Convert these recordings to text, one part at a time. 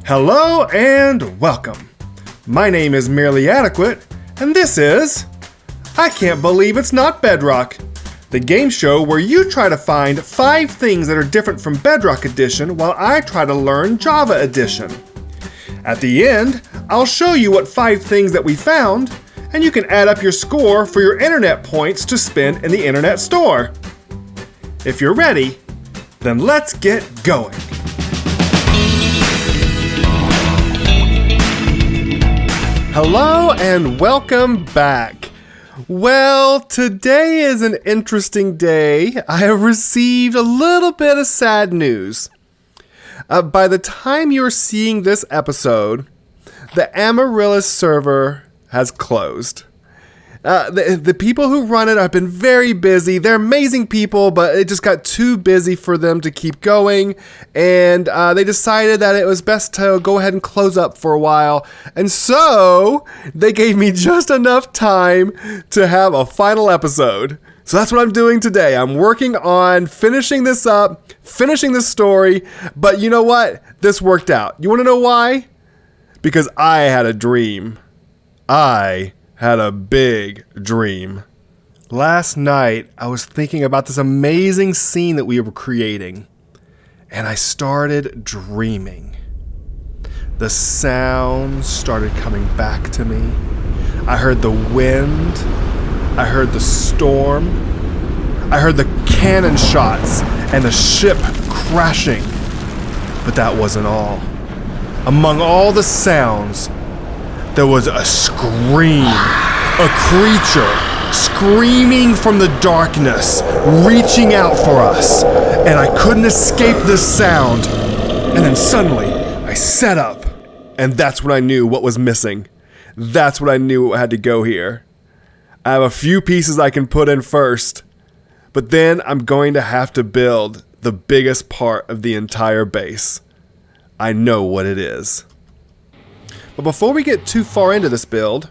Hello and welcome. My name is Merely Adequate, and this is I Can't Believe It's Not Bedrock, the game show where you try to find 5 things that are different from Bedrock Edition while I try to learn Java Edition. At the end, I'll show you what 5 things that we found, and you can add up your score for your internet points to spend in the internet store. If you're ready, then let's get going. Hello and welcome back. Well, today is an interesting day. I have received a little bit of sad news. By the time you're seeing this episode, the Amaryllis server has closed. The people who run it have been very busy. They're amazing people, but it just got too busy for them to keep going. And they decided that it was best to go ahead and close up for a while. And so they gave me just enough time to have a final episode. So that's what I'm doing today. I'm working on finishing this up, finishing this story. But you know what? This worked out. You want to know why? Because I had a dream. I had a big dream. Last night, I was thinking about this amazing scene that we were creating, and I started dreaming. The sounds started coming back to me. I heard the wind. I heard the storm. I heard the cannon shots and the ship crashing. But that wasn't all. Among all the sounds, there was a scream, a creature screaming from the darkness, reaching out for us, and I couldn't escape this sound. And then suddenly, I sat up, and that's when I knew what was missing. That's when I knew what had to go here. I have a few pieces I can put in first, but then I'm going to have to build the biggest part of the entire base. I know what it is. But before we get too far into this build,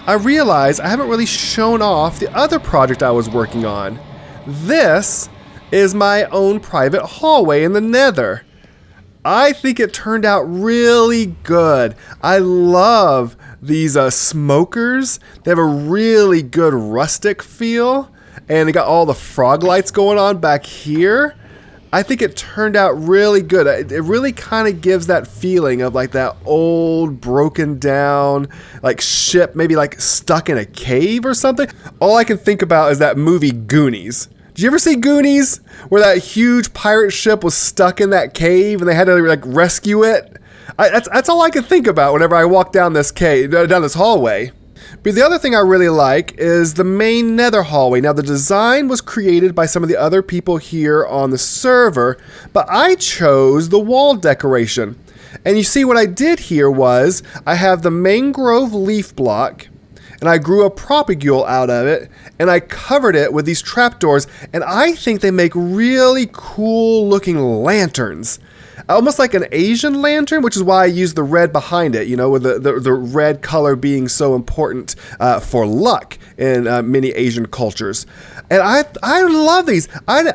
I realize I haven't really shown off the other project I was working on. This is my own private hallway in the Nether. I think it turned out really good. I love these smokers. They have a really good rustic feel, and they got all the frog lights going on back here. I think it turned out really good. It really kind of gives that feeling of like that old broken down like ship, maybe like stuck in a cave or something. All I can think about is that movie Goonies. Did you ever see Goonies, where that huge pirate ship was stuck in that cave and they had to like rescue it? That's all I can think about whenever I walk down this hallway. But the other thing I really like is the main Nether Hallway. Now, the design was created by some of the other people here on the server, but I chose the wall decoration. And you see what I did here was I have the mangrove leaf block, and I grew a propagule out of it, and I covered it with these trapdoors, and I think they make really cool looking lanterns. Almost like an Asian lantern, which is why I use the red behind it, you know, with the red color being so important for luck in many Asian cultures. And I love these.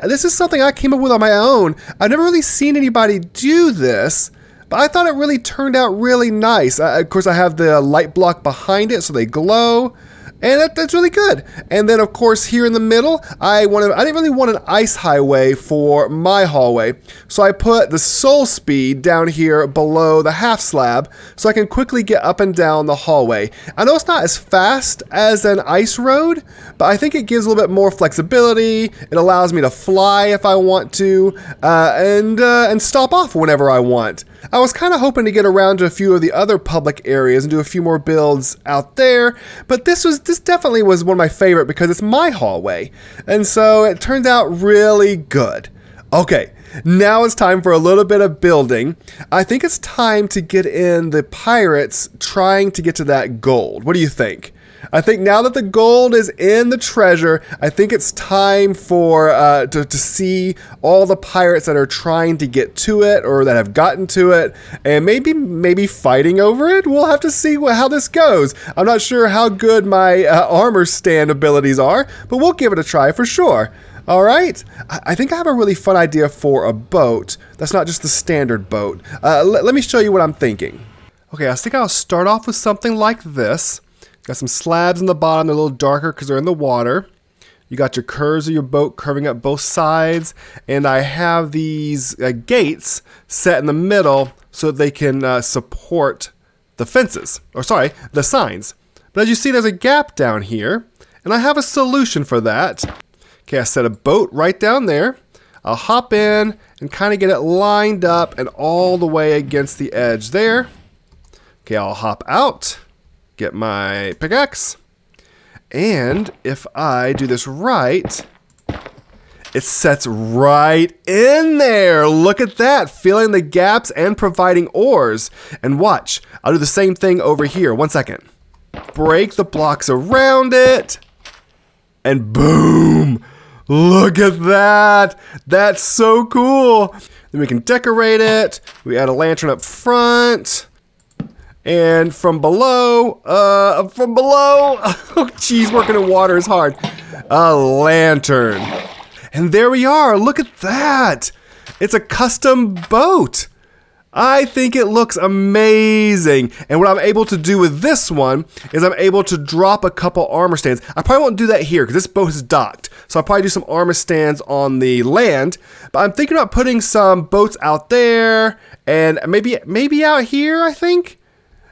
This is something I came up with on my own. I've never really seen anybody do this, but I thought it really turned out really nice. Of course, I have the light block behind it, so they glow. And that's really good. And then, of course, here in the middle, I didn't really want an ice highway for my hallway. So I put the soul speed down here below the half slab so I can quickly get up and down the hallway. I know it's not as fast as an ice road, but I think it gives a little bit more flexibility. It allows me to fly if I want to, and stop off whenever I want. I was kind of hoping to get around to a few of the other public areas and do a few more builds out there, but this definitely was one of my favorite because it's my hallway, and so it turned out really good. Okay, now it's time for a little bit of building. I think it's time to get in the pirates trying to get to that gold. What do you think? I think now that the gold is in the treasure, I think it's time for to see all the pirates that are trying to get to it or that have gotten to it, and maybe fighting over it. We'll have to see how this goes. I'm not sure how good my armor stand abilities are, but we'll give it a try for sure. All right, I think I have a really fun idea for a boat that's not just the standard boat. Let me show you what I'm thinking. Okay, I think I'll start off with something like this. Got some slabs in the bottom, they're a little darker because they're in the water. You got your curves of your boat curving up both sides, and I have these gates set in the middle so that they can support the fences, or sorry, the signs. But as you see, there's a gap down here, and I have a solution for that. Okay, I set a boat right down there. I'll hop in and kind of get it lined up and all the way against the edge there. Okay, I'll hop out, get my pickaxe, and if I do this right, it sets right in there. Look at that, filling the gaps and providing ores. And watch, I'll do the same thing over here. 1 second. Break the blocks around it, and boom! Look at that! That's so cool! Then we can decorate it. We add a lantern up front. And from below, oh geez, working in water is hard. A lantern. And there we are, look at that. It's a custom boat. I think it looks amazing. And what I'm able to do with this one is I'm able to drop a couple armor stands. I probably won't do that here because this boat is docked. So I'll probably do some armor stands on the land. But I'm thinking about putting some boats out there and maybe out here, I think.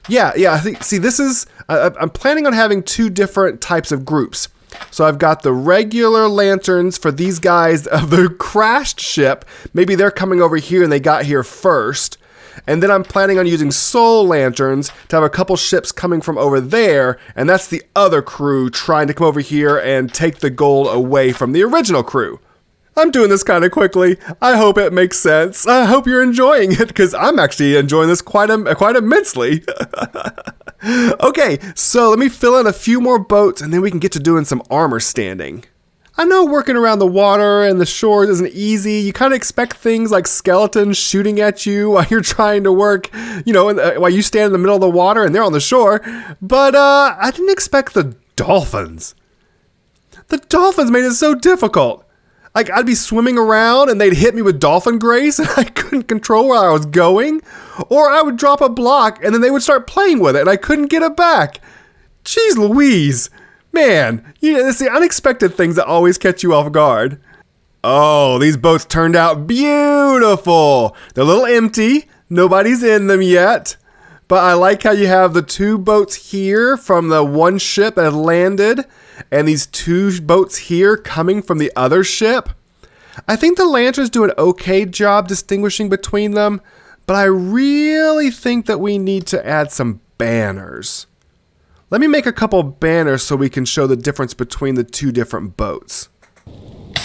Yeah, I think, see, this is, I'm planning on having two different types of groups. So I've got the regular lanterns for these guys of the crashed ship. Maybe they're coming over here and they got here first. And then I'm planning on using soul lanterns to have a couple ships coming from over there. And that's the other crew trying to come over here and take the gold away from the original crew. I'm doing this kind of quickly. I hope it makes sense. I hope you're enjoying it because I'm actually enjoying this quite immensely. Okay, so let me fill in a few more boats and then we can get to doing some armor standing. I know working around the water and the shores isn't easy. You kind of expect things like skeletons shooting at you while you're trying to work, while you stand in the middle of the water and they're on the shore. But I didn't expect the dolphins. The dolphins made it so difficult. Like, I'd be swimming around and they'd hit me with dolphin grace and I couldn't control where I was going. Or I would drop a block and then they would start playing with it and I couldn't get it back. Jeez Louise. Man, it's the unexpected things that always catch you off guard. Oh, these boats turned out beautiful. They're a little empty. Nobody's in them yet. But I like how you have the two boats here from the one ship that had landed and these two boats here coming from the other ship. I think the lanterns do an okay job distinguishing between them, but I really think that we need to add some banners. Let me make a couple banners so we can show the difference between the two different boats.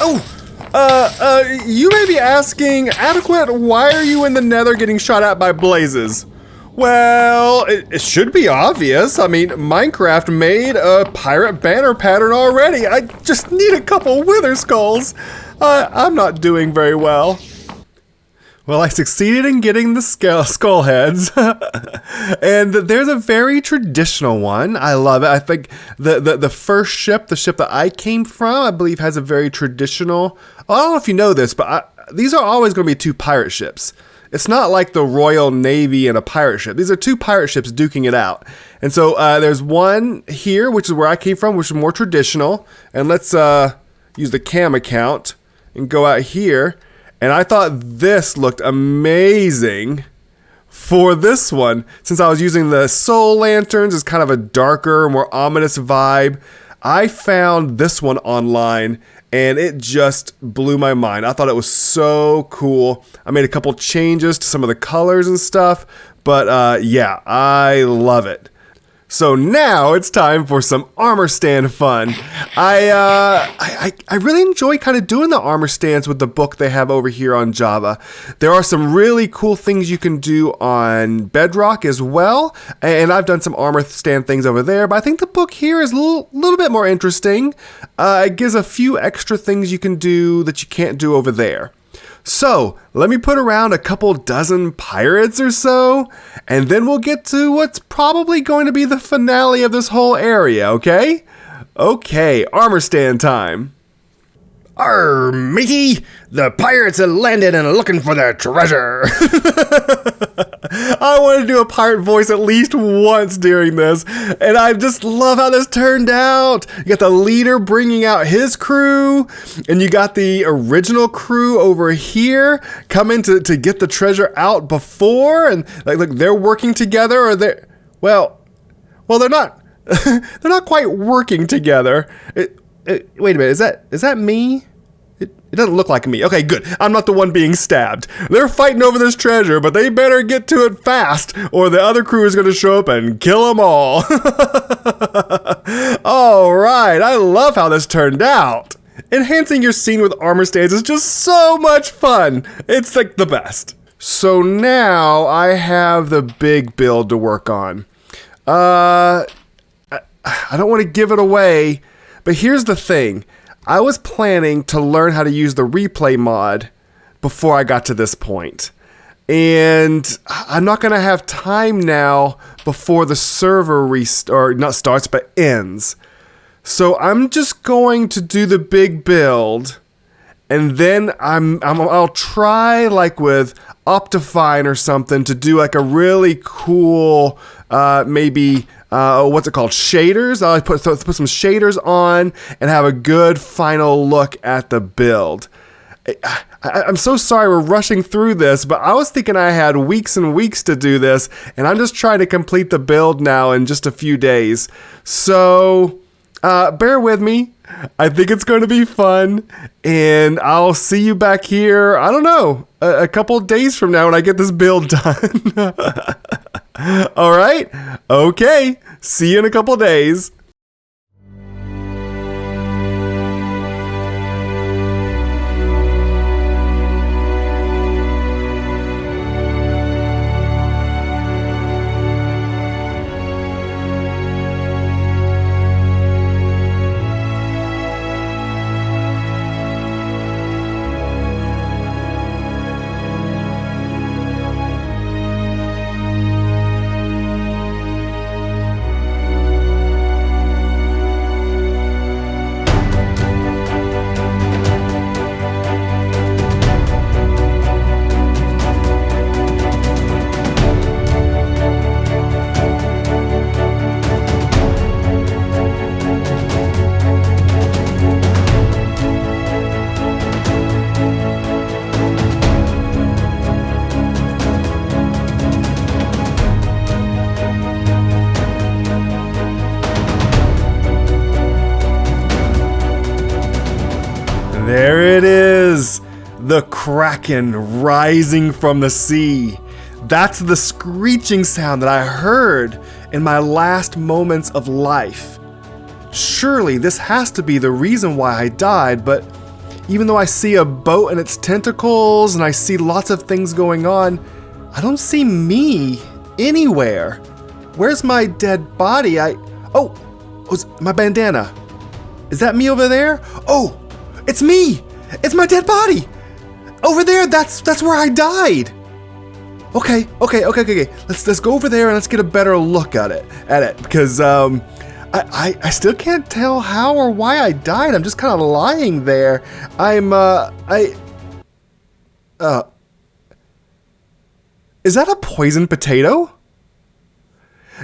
You may be asking, Adequate, why are you in the Nether getting shot at by blazes? Well, it should be obvious. I mean, Minecraft made a pirate banner pattern already. I just need a couple wither skulls. I'm not doing very well. Well, I succeeded in getting the skull heads. And there's a very traditional one. I love it. I think the first ship, the ship that I came from, I believe has a very traditional... I don't know if you know this, but these are always going to be two pirate ships. It's not like the Royal Navy and a pirate ship. These are two pirate ships duking it out. And so there's one here, which is where I came from, which is more traditional. And let's use the cam account and go out here. And I thought this looked amazing for this one. Since I was using the soul lanterns, it's kind of a darker, more ominous vibe. I found this one online and it just blew my mind. I thought it was so cool. I made a couple changes to some of the colors and stuff, but yeah, I love it. So now it's time for some armor stand fun. I really enjoy kind of doing the armor stands with the book they have over here on Java. There are some really cool things you can do on Bedrock as well, and I've done some armor stand things over there, but I think the book here is a little bit more interesting. It gives a few extra things you can do that you can't do over there. So, let me put around a couple dozen pirates or so, and then we'll get to what's probably going to be the finale of this whole area, okay? Okay, armor stand time. Arr, matey, the pirates have landed and are looking for their treasure. I want to do a pirate voice at least once during this, and I just love how this turned out. You got the leader bringing out his crew, and you got the original crew over here coming to get the treasure out before, and like they're working together, or they're they're not. They're not quite working together. Wait a minute, is that me? It doesn't look like me. Okay, good. I'm not the one being stabbed. They're fighting over this treasure, but they better get to it fast, or the other crew is going to show up and kill them all. All right, I love how this turned out. Enhancing your scene with armor stands is just so much fun. It's like the best. So now I have the big build to work on. I don't want to give it away, but here's the thing. I was planning to learn how to use the replay mod before I got to this point. And I'm not going to have time now before the server ends. So I'm just going to do the big build, and then I'll try like with Optifine or something to do like a really cool what's it called? Shaders. I'll put some shaders on and have a good final look at the build. I'm so sorry we're rushing through this, but I was thinking I had weeks and weeks to do this, and I'm just trying to complete the build now in just a few days. So bear with me. I think it's going to be fun, and I'll see you back here, I don't know, a couple days from now when I get this build done. All right? Okay. See you in a couple days. There it is! The Kraken rising from the sea. That's the screeching sound that I heard in my last moments of life. Surely this has to be the reason why I died, but even though I see a boat and its tentacles and I see lots of things going on, I don't see me anywhere. Where's my dead body? Oh, my bandana. Is that me over there? Oh! It's me! It's my dead body! Over there, that's where I died! Okay. Let's go over there and let's get a better look at it. Because I still can't tell how or why I died. I'm just kind of lying there. Is that a poisoned potato?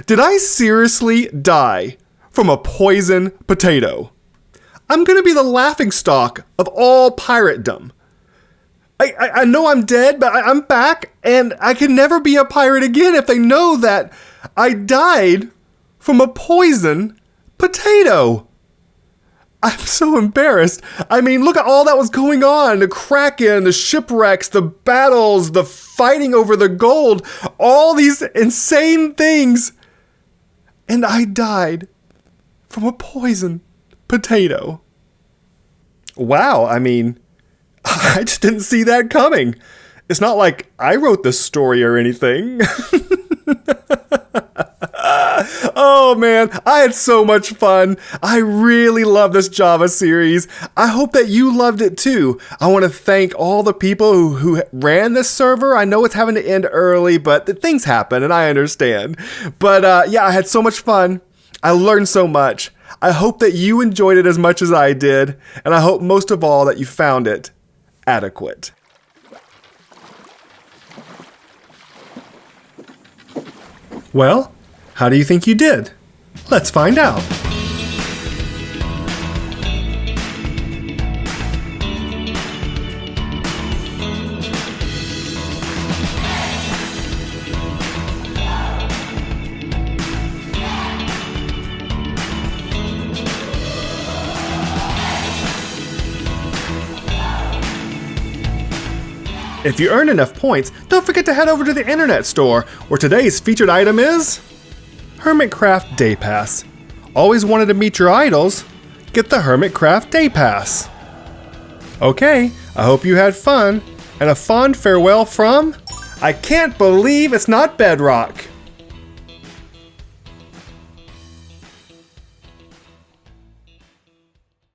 Did I seriously die from a poison potato? I'm gonna be the laughingstock of all piratedom. I know I'm dead, but I'm back, and I can never be a pirate again if they know that I died from a poison potato. I'm so embarrassed. I mean, look at all that was going on. The Kraken, the shipwrecks, the battles, the fighting over the gold, all these insane things. And I died from a poison potato. Wow, I mean, I just didn't see that coming. It's not like I wrote this story or anything. Oh man, I had so much fun. I really love this Java series. I hope that you loved it too. I want to thank all the people who ran this server. I know it's having to end early, but things happen and I understand. But yeah, I had so much fun. I learned so much. I hope that you enjoyed it as much as I did, and I hope most of all that you found it adequate. Well, how do you think you did? Let's find out. If you earn enough points, don't forget to head over to the internet store, where today's featured item is Hermitcraft Day Pass. Always wanted to meet your idols? Get the Hermitcraft Day Pass. Okay, I hope you had fun, and a fond farewell from... I can't believe it's not Bedrock!